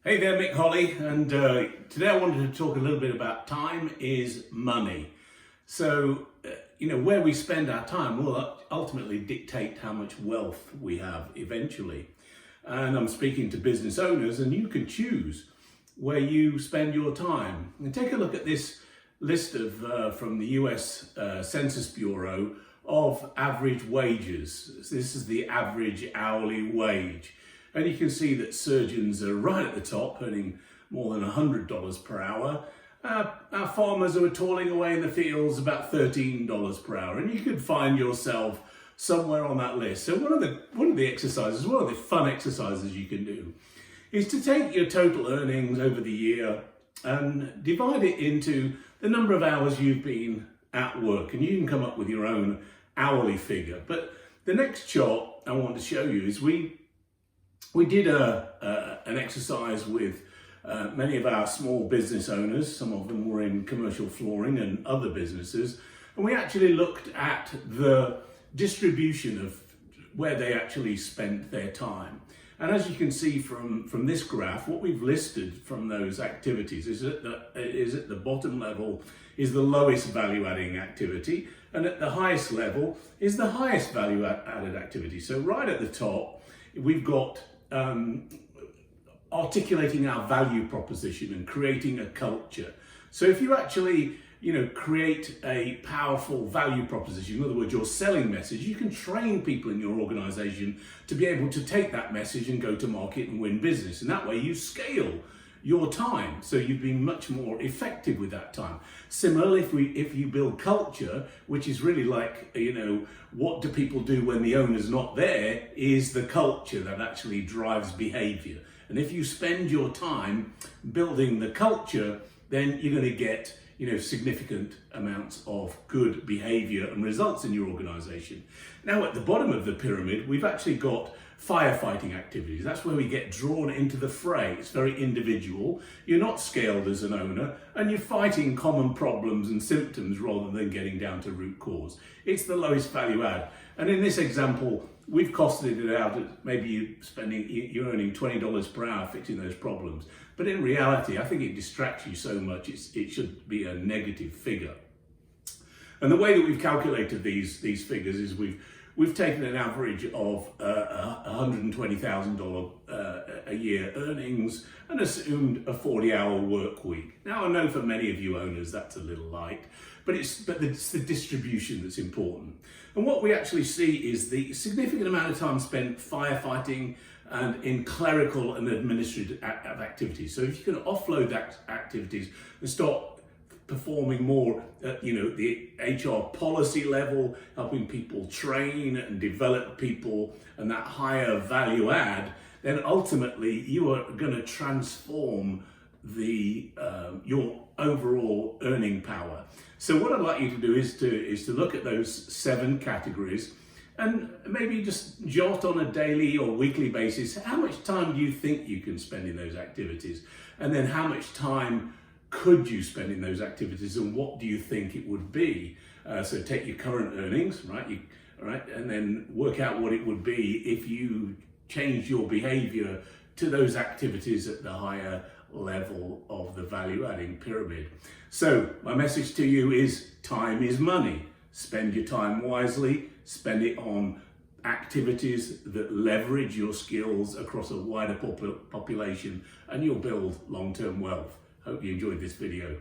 Hey there, Mick Holly, and today I wanted to talk a little bit about time is money. So, where we spend our time will ultimately dictate how much wealth we have eventually. And I'm speaking to business owners, and you can choose where you spend your time. And take a look at this list of from the US Census Bureau of average wages. This is the average hourly wage. And you can see that surgeons are right at the top, earning more than $100 per hour. Our farmers who are toiling away in the fields, about $13 per hour. And you could find yourself somewhere on that list. So one of the exercises, one of the fun exercises you can do, is to take your total earnings over the year and divide it into the number of hours you've been at work. And you can come up with your own hourly figure. But the next chart I want to show you is we did an exercise with many of our small business owners. Some of them were in commercial flooring and other businesses. And we actually looked at the distribution of where they actually spent their time. And as you can see from this graph, what we've listed from those activities is at the bottom level is the lowest value adding activity, and at the highest level is the highest value added activity. So right at the top, we've got articulating our value proposition and creating a culture. So if you actually, create a powerful value proposition, in other words, your selling message, you can train people in your organization to be able to take that message and go to market and win business. And that way you scale your time, so you've been much more effective with that time. Similarly, if you build culture, which is really like, what do people do when the owner's not there, is the culture that actually drives behavior. And if you spend your time building the culture, then you're going to get significant amounts of good behavior and results in your organization. Now, at the bottom of the pyramid, we've actually got firefighting activities. That's where we get drawn into the fray. It's very individual. You're not scaled as an owner, and you're fighting common problems and symptoms rather than getting down to root cause. It's the lowest value add. And in this example, we've costed it out at maybe you're earning $20 per hour fixing those problems. But in reality, I think it distracts you so much, it should be a negative figure. And the way that we've calculated these figures is we've taken an average of $120,000 a year earnings and assumed a 40-hour work week. Now, I know for many of you owners that's a little light, but it's the distribution that's important. And what we actually see is the significant amount of time spent firefighting and in clerical and administrative activities. So if you can offload that activities and start performing more at the HR policy level, helping people train and develop people, and that higher value add, then ultimately you are going to transform your overall earning power. So what I'd like you to do is to look at those 7 categories and maybe just jot on a daily or weekly basis how much time do you think you can spend in those activities, and then how much time could you spend in those activities, and what do you think it would be? So take your current earnings, right, and then work out what it would be if you change your behavior to those activities at the higher level of the value adding pyramid. So my message to you is time is money. Spend your time wisely, spend it on activities that leverage your skills across a wider population, and you'll build long-term wealth. Hope you enjoyed this video.